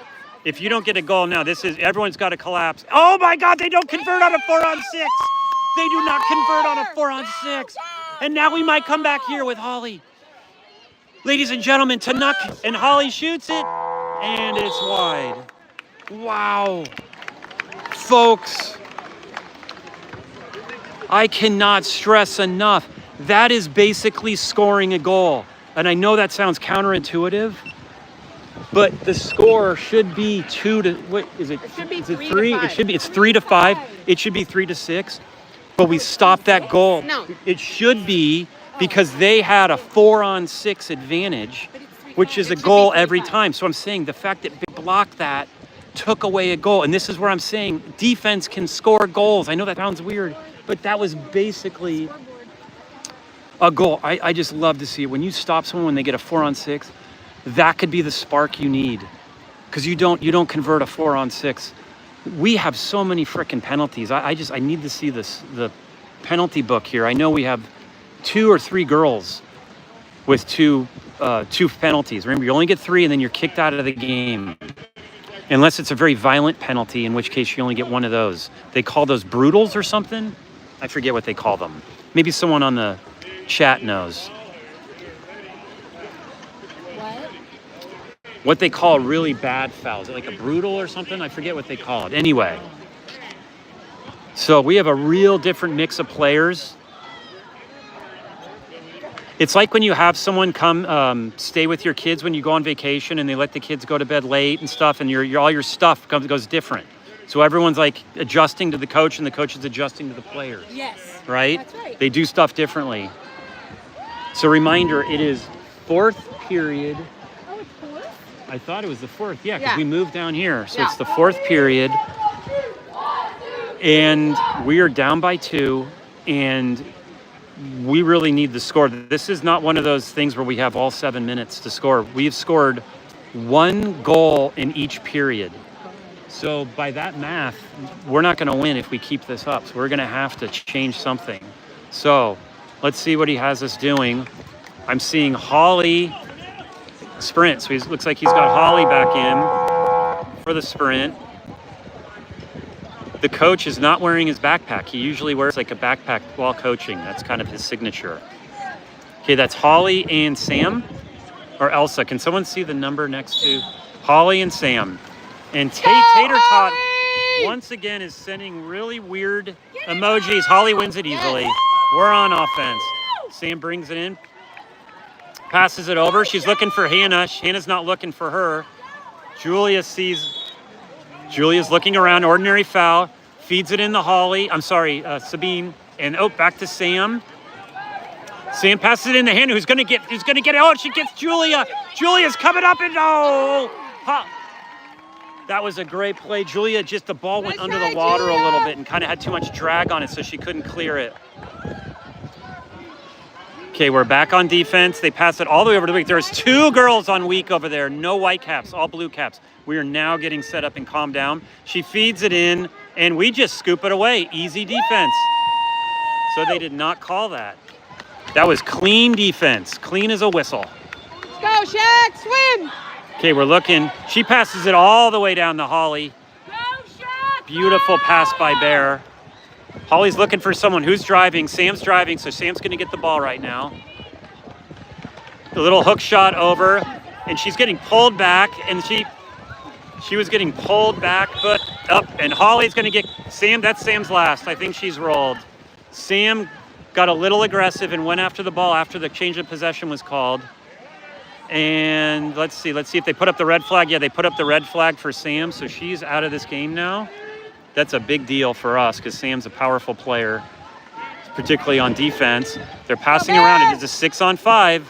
If you don't get a goal now, everyone's got to collapse. Oh my God, they don't convert on a 4-on-6. They do not convert on a 4-on-6. And now we might come back here with Holly. Ladies and gentlemen, Tanuk and Holly shoots it, and it's wide. Wow. Folks, I cannot stress enough. That is basically scoring a goal. And I know that sounds counterintuitive, but the score should be 2 to, what is it? It should be Is it 3 to 3? 5. It should be, it's 3-5. It should be 3-6, but we stopped that goal. No. It should be because they had a 4-on-6 advantage, which is a goal every time. So I'm saying the fact that they blocked that took away a goal. And this is where I'm saying defense can score goals. I know that sounds weird, but that was basically a goal. I just love to see it. When you stop someone when they get a 4-on-6, that could be the spark you need, because you don't convert a 4-on-6. We have so many freaking penalties. I need to see the penalty book here. I know we have 2 or 3 girls with two penalties. Remember, you only get 3, and then you're kicked out of the game, unless it's a very violent penalty, in which case you only get 1 of those. They call those brutals or something. I forget what they call them. Maybe someone on the chat knows what they call really bad fouls. Like a brutal or something? I forget what they call it. Anyway, so we have a real different mix of players. It's like when you have someone come stay with your kids when you go on vacation and they let the kids go to bed late and stuff, and all your stuff goes different. So everyone's like adjusting to the coach and the coach is adjusting to the players. Yes. Right? That's right. They do stuff differently. So reminder, it is fourth period. Oh, it's fourth? I thought it was the fourth. Yeah, because Yeah. we moved down here. So Yeah. it's the fourth period. And we are down by 2. And we really need the score. This is not one of those things where we have all 7 minutes to score. We've scored 1 goal in each period. So by that math, we're not going to win if we keep this up. So we're going to have to change something. So let's see what he has us doing. I'm seeing Holly sprint. So looks like he's got Holly back in for the sprint. The coach is not wearing his backpack. He usually wears like a backpack while coaching. That's kind of his signature. Okay, that's Holly and Sam or Elsa. Can someone see the number next to Holly and Sam? And Tater Tot once again is sending really weird emojis. Holly wins it easily. We're on offense. Sam brings it in, passes it over. She's looking for Hannah. Hannah's not looking for her. Julia's looking around, ordinary foul, feeds it in the Holly. I'm sorry, Sabine. And back to Sam. Sam passes it in to Hannah, who's gonna get it. Oh, she gets Julia. Julia's coming up and that was a great play. Julia, just the ball went under the water a little bit and kind of had too much drag on it, so she couldn't clear it. Okay, we're back on defense. They pass it all the way over to Week. There's 2 girls on Week over there. No white caps, all blue caps. We are now getting set up and calmed down. She feeds it in, and we just scoop it away. Easy defense. So they did not call that. That was clean defense. Clean as a whistle. Let's go, SHAQ. Swim. Okay, we're looking. She passes it all the way down to Holly. Go, SHAQ! Beautiful pass by Bear. Holly's looking for someone. Who's driving? Sam's driving, so Sam's going to get the ball right now. The little hook shot over, and she's getting pulled back, and she was getting pulled back, but up, and Holly's going to get Sam. That's Sam's last. I think she's rolled. Sam got a little aggressive and went after the ball after the change of possession was called. And let's see if they put up the red flag. Yeah, they put up the red flag for Sam, so she's out of this game now. That's a big deal for us because Sam's a powerful player, particularly on defense. They're passing around. It is a 6-on-5.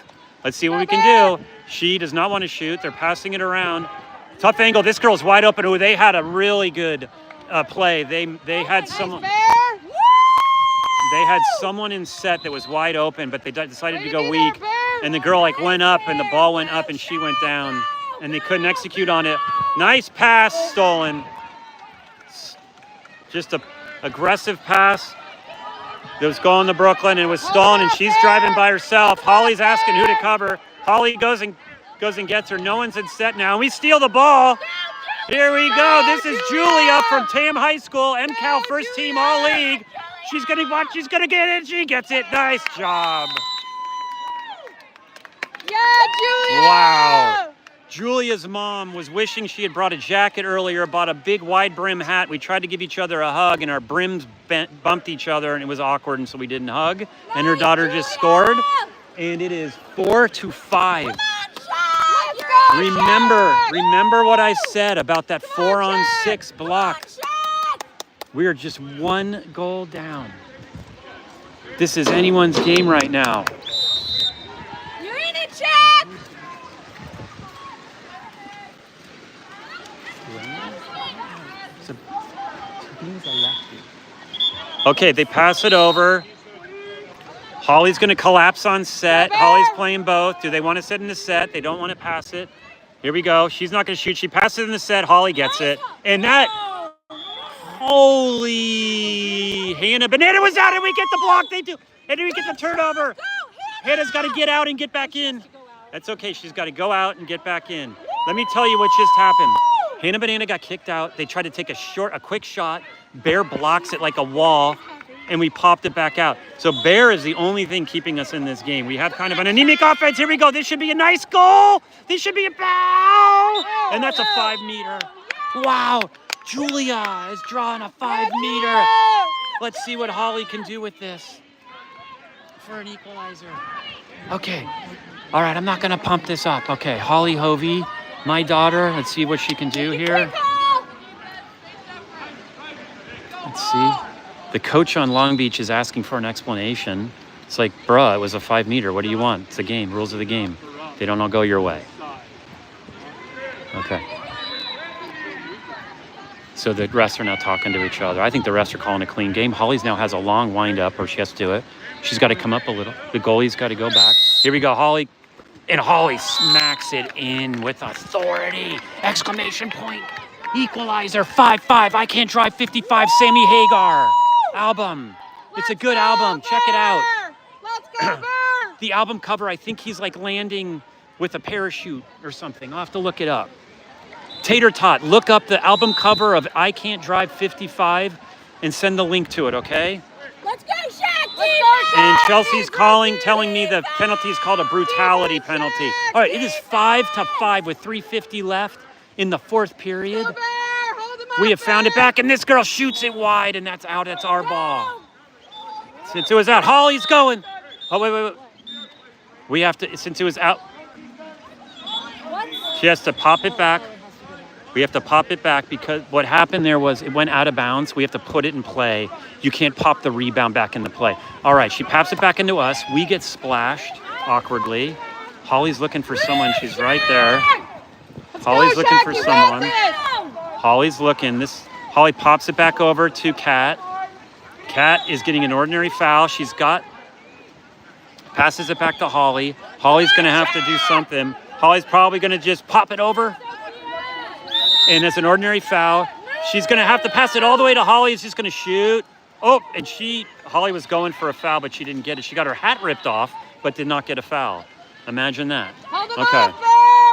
Let's see what we can do. She does not want to shoot. They're passing it around. Tough angle. This girl's wide open. Oh, they had a really good play. They had someone. They had someone in set that was wide open, but they decided to go weak. And the girl went up, and the ball went up, and she went down, and they couldn't execute on it. Nice pass, stolen. Just a aggressive pass that was going to Brooklyn, and it was stolen, and she's driving by herself. Holly's asking who to cover. Holly goes and gets her. No one's in set now. We steal the ball. Here we go. This is Julia from Tam High School, MCAL first team all league. She's gonna get it. She gets it. Nice job. Yeah, Julia. Wow. Julia's mom was wishing she had brought a jacket earlier, bought a big wide brim hat. We tried to give each other a hug, and our brims bumped each other, and it was awkward, and so we didn't hug. And her daughter just scored, and it is 4-5. Remember what I said about that 4-on-6 block. We are just 1 goal down. This is anyone's game right now. You're in it, SHAQ! Okay, they pass it over. Holly's going to collapse on set. Holly's playing both. Do they want to sit in the set? They don't want to pass it. Here we go. She's not going to shoot. She passes it in the set. Holly gets it. And that... Holy... Hannah Banana was out, and we get the block. They do. And then we get the turnover. Hannah's got to get out and get back in. That's okay. She's got to go out and get back in. Let me tell you what just happened. Hannah Banana got kicked out. They tried to take a quick shot. Bear blocks it like a wall, and we popped it back out. So Bear is the only thing keeping us in this game. We have kind of an anemic offense. Here we go. This should be a nice goal. This should be a foul. And that's a 5-meter. Wow. Julia is drawing a 5-meter. Let's see what Holly can do with this. for an equalizer. Okay. All right, I'm not going to pump this up. Okay, Holly Hovey, my daughter. Let's see what she can do here. Let's see. The coach on Long Beach is asking for an explanation. It's like, bruh, it was a 5 meter. What do you want? It's a game. Rules of the game. They don't all go your way. Okay. So the refs are now talking to each other. I think the refs are calling a clean game. Holly's now has a long wind up where she has to do it. She's got to come up a little. The goalie's got to go back. Here we go, Holly. And Holly smacks it in with authority. Exclamation point. Equalizer, 5-5. I Can't Drive 55, Sammy Hagar. Album. It's a good album. Check it out. Let's go, Bear! The album cover, I think he's like landing with a parachute or something. I'll have to look it up. Tater Tot, look up the album cover of I Can't Drive 55 and send the link to it, okay? Let's go, SHAQ! And Chelsea's telling me the penalty is called a brutality penalty. All right, it is 5-5 with 3:50 left in the fourth period. Go, Bear! Hold him up, We have found it Bear! back, and this girl shoots it wide, and that's out. That's our ball. Since it was out, Holly's going. Oh, wait. We have to, since it was out, she has to pop it back. We have to pop it back because what happened there was it went out of bounds. We have to put it in play. You can't pop the rebound back into play. All right, she pops it back into us. We get splashed awkwardly. Holly's looking for someone. She's right there. Holly's looking for someone. Holly's looking. Holly pops it back over to Kat. Kat is getting an ordinary foul. Passes it back to Holly. Holly's going to have to do something. Holly's probably going to just pop it over. And it's an ordinary foul. She's going to have to pass it all the way to Holly. Is just going to shoot. Oh, and Holly was going for a foul, but she didn't get it. She got her hat ripped off, but did not get a foul. Imagine that. Hold him up, Bear!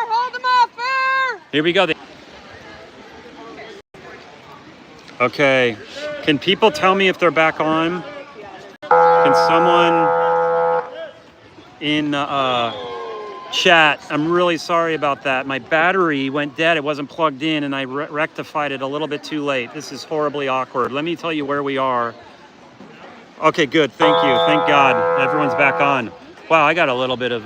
Hold him up, Bear! Here we go. Okay. Can people tell me if they're back on? Can someone in chat? I'm really sorry about that. My battery went dead. It wasn't plugged in, and I rectified it a little bit too late. This is horribly awkward. Let me tell you where we are. Okay, good. Thank you. Thank God. Everyone's back on. Wow, I got a little bit of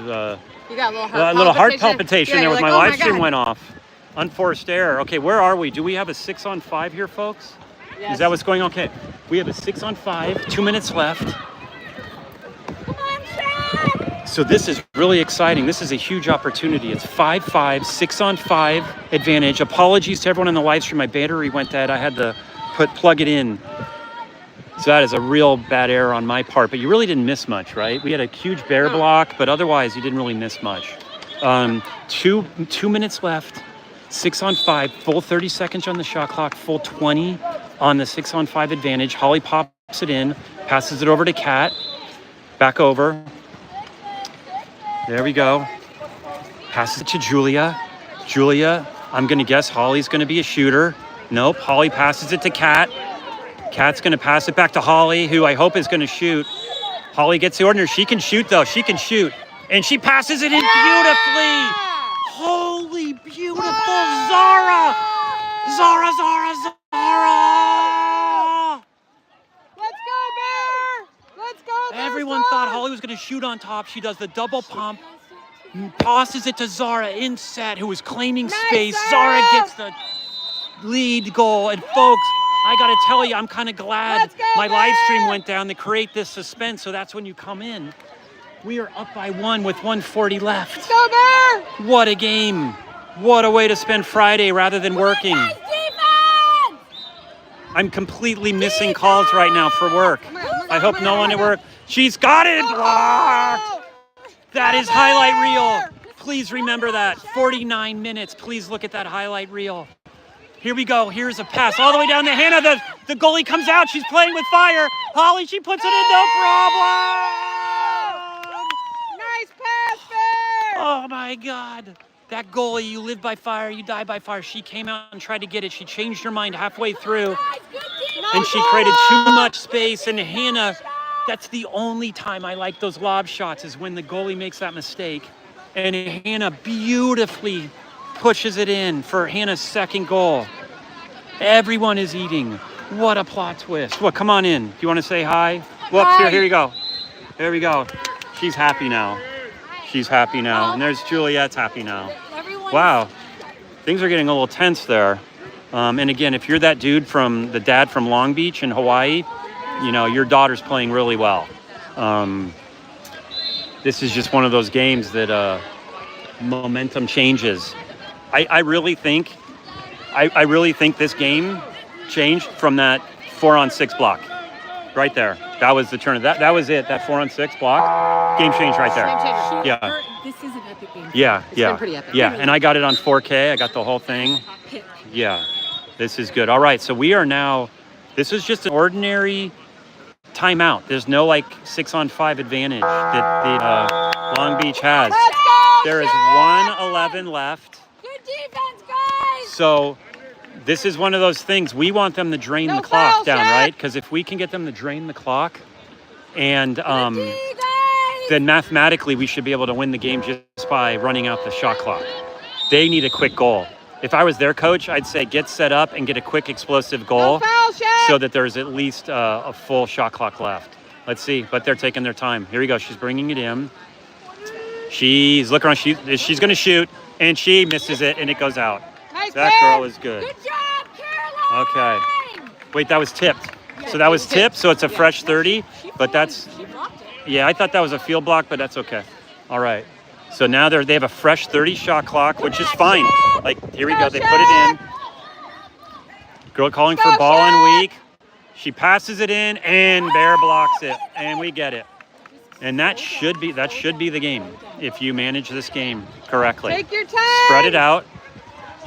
You got a little heart palpitation Yeah, there you're with like, my oh live my stream God. went off. Unforced error. Okay, where are we? Do we have a 6-on-5 here, folks? Yes. Is that what's going on? Okay, we have a 6-on-5, 2 minutes left. Come on, SHAQ! So this is really exciting. This is a huge opportunity. It's 5-5, 6-on-5 advantage. Apologies to everyone in the live stream. My battery went dead. I had to plug it in. So that is a real bad error on my part, but you really didn't miss much, right? We had a huge bear block, but otherwise you didn't really miss much. 2 minutes left, 6-on-5, full 30 seconds on the shot clock, full 20 on the 6-on-5 advantage. Holly pops it in, passes it over to Kat, back over. There we go. Passes it to Julia. Julia, I'm gonna guess Holly's gonna be a shooter. Nope, Holly passes it to Kat. Kat's going to pass it back to Holly, who I hope is going to shoot. Holly gets the ordinary. She can shoot, though. She can shoot. And she passes it in beautifully. Holy beautiful Zara. Zara. Let's go, Bear! Let's go, Bear! Everyone thought Holly was going to shoot on top. She does the double pump. Tosses it to Zara in set, who was claiming space. Zara gets the lead goal. And folks, I got to tell you, I'm kind of glad Let's go, my live stream Bear! went down to create this suspense, so that's when you come in. We are up by 1 with 1:40 left. Let's go, Bear! What a game. What a way to spend Friday rather than working. Guys, defense! I'm completely missing calls right now for work. I hope no one at work. She's got it blocked. That is highlight reel. Please remember that. 49 minutes. Please look at that highlight reel. Here we go. Here's a pass all the way down to Hannah. The goalie comes out. She's playing with fire. Holly, she puts it in, no problem. Nice pass, Bear! Oh, my God. That goalie, you live by fire, you die by fire. She came out and tried to get it. She changed her mind halfway through, Guys, good defense! and she created too much space. And Hannah, that's the only time I like those lob shots is when the goalie makes that mistake. And Hannah beautifully pushes it in for Hannah's second goal. Everyone is eating. What a plot twist. Well, come on in. Do you want to say hi? Whoops, Hi. here you go. There we go. She's happy now. She's happy now. And there's Juliet's happy now. Wow. Things are getting a little tense there. And again, if you're that dude the dad from Long Beach in Hawaii, you know, your daughter's playing really well. This is just one of those games that momentum changes. I really think this game changed from that 4-on-6 block right there. That was the turn of that. That was it. That 4-on-6 block, game changed right there. Yeah. This is an epic game. Yeah. It's been pretty epic. Yeah, and I got it on 4K. I got the whole thing. Yeah, this is good. All right, so we are now. This is just an ordinary timeout. There's no like 6-on-5 advantage that the Long Beach has. Let's go, There is SHAQ! 1:11 left. Good defense, guys. So this is one of those things. We want them to drain No the clock foul, down, SHAQ! right? Because if we can get them to drain the clock, and Good D, guys. then mathematically we should be able to win the game just by running out the shot clock. They need a quick goal. If I was their coach, I'd say get set up and get a quick explosive No goal foul, SHAQ. so that there's at least a full shot clock left. Let's see, but they're taking their time. Here we go. She's bringing it in. She's looking around. She's going to shoot, and she misses it, and it goes out. Nice That Bear. girl is good. Good job, Caroline. Okay. Wait, that was tipped. So that was tipped, so it's a fresh 30, but that's, She blocked it. yeah, I thought that was a field block, but that's okay. All right. So now they have a fresh 30 shot clock, which is fine. Like, here we go. They put it in. Girl calling for Go, ball SHAQ! on weak. She passes it in, and Bear blocks it, and we get it. And that should be the game if you manage this game correctly. Take your time. Spread it out.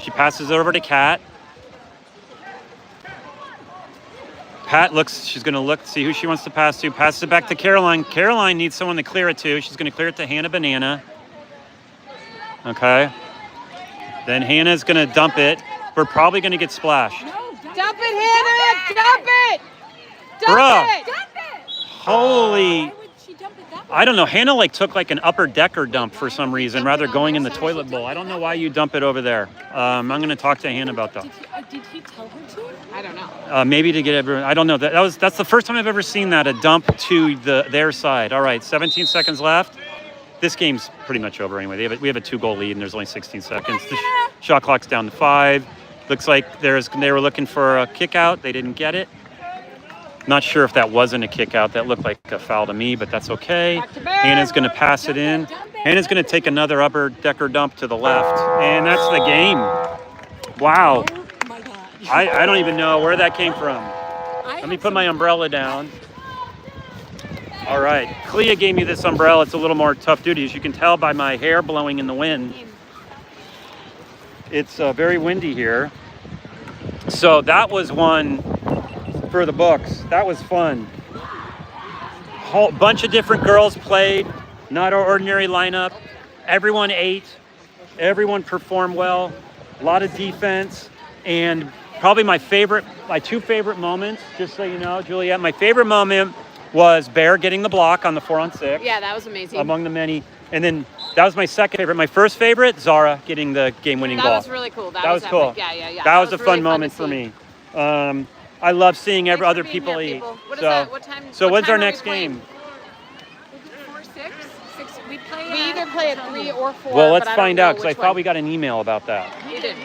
She passes it over to Kat. Pat looks, she's going to look, see who she wants to pass to. Passes it back to Caroline. Caroline needs someone to clear it to. She's going to clear it to Hannah Banana. Okay. Then Hannah's going to dump it. We're probably going to get splashed. Dump it, Hannah. Dump it. Dump Bruh. it. Dump it. Holy, Why would she dump it that way? I don't know. Hannah took like an upper decker dump for some reason rather going in the toilet bowl. I don't know why you dump it over there. I'm going to talk to Hannah about that. Did he tell her to? I don't know. Maybe to get everyone. I don't know. That's the first time I've ever seen that, a dump to their side. All right, 17 seconds left. This game's pretty much over anyway. We have a 2-goal lead and there's only 16 seconds. The shot clock's down to 5. Looks like they were looking for a kick out. They didn't get it. Not sure if that wasn't a kick out. That looked like a foul to me, but that's okay. Back to Bear. Hannah's going to pass it in. Hannah's going to take another upper decker dump to the left, and that's the game. Wow. Oh my God. I don't even know where that came from. I Let me have put my some- umbrella down. All right. Clea gave me this umbrella. It's a little more tough duty, as you can tell by my hair blowing in the wind. It's very windy here. So that was one for the books. That was fun. Whole bunch of different girls played. Not our ordinary lineup. Everyone ate. Everyone performed well. A lot of defense. And probably my two favorite moments, just so you know, Juliet, my favorite moment was Bear getting the block on the 4-on-6. Yeah, that was amazing. Among the many. And then that was my second favorite. My first favorite, Zara getting the game-winning goal. That was really cool. That was epic. cool. Yeah. That was a really fun moment to for see. me. I love seeing Thanks for other being people here, eat. What is So, that? What time? so what when's time our are we next playing? game? 4-6? 6. We play. We either play at 3 or 4. Well, let's but I don't find know out because I which thought one. we got an email about that. You did.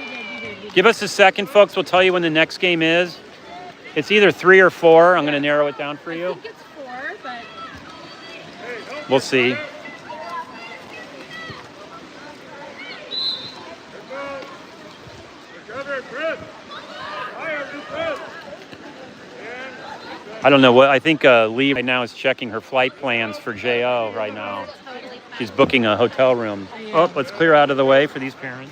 Give us a second, folks. We'll tell you when the next game is. It's either 3 or 4. I'm going to narrow it down for I you. think it's 4, but We'll see. I don't know what. I think Lee right now is checking her flight plans for JO right now. She's booking a hotel room. Oh, let's clear out of the way for these parents.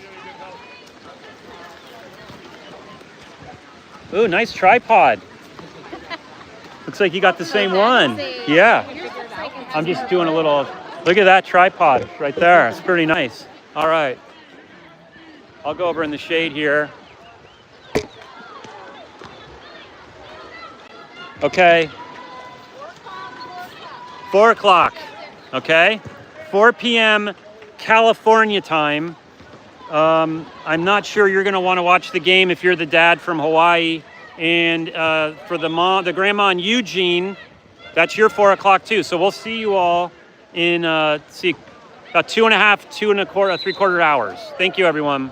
Ooh, nice tripod. Looks like you got the same one. Yeah. I'm just doing a little, look at that tripod right there. It's pretty nice. All right. I'll go over in the shade here. Okay. 4 o'clock. Okay. 4 p.m. California time. I'm not sure you're going to want to watch the game if you're the dad from Hawaii. And for the grandma in Eugene, That's your 4 o'clock too. So we'll see you all in about 2.5, 2 1/4, 3/4 hours. Thank you, everyone.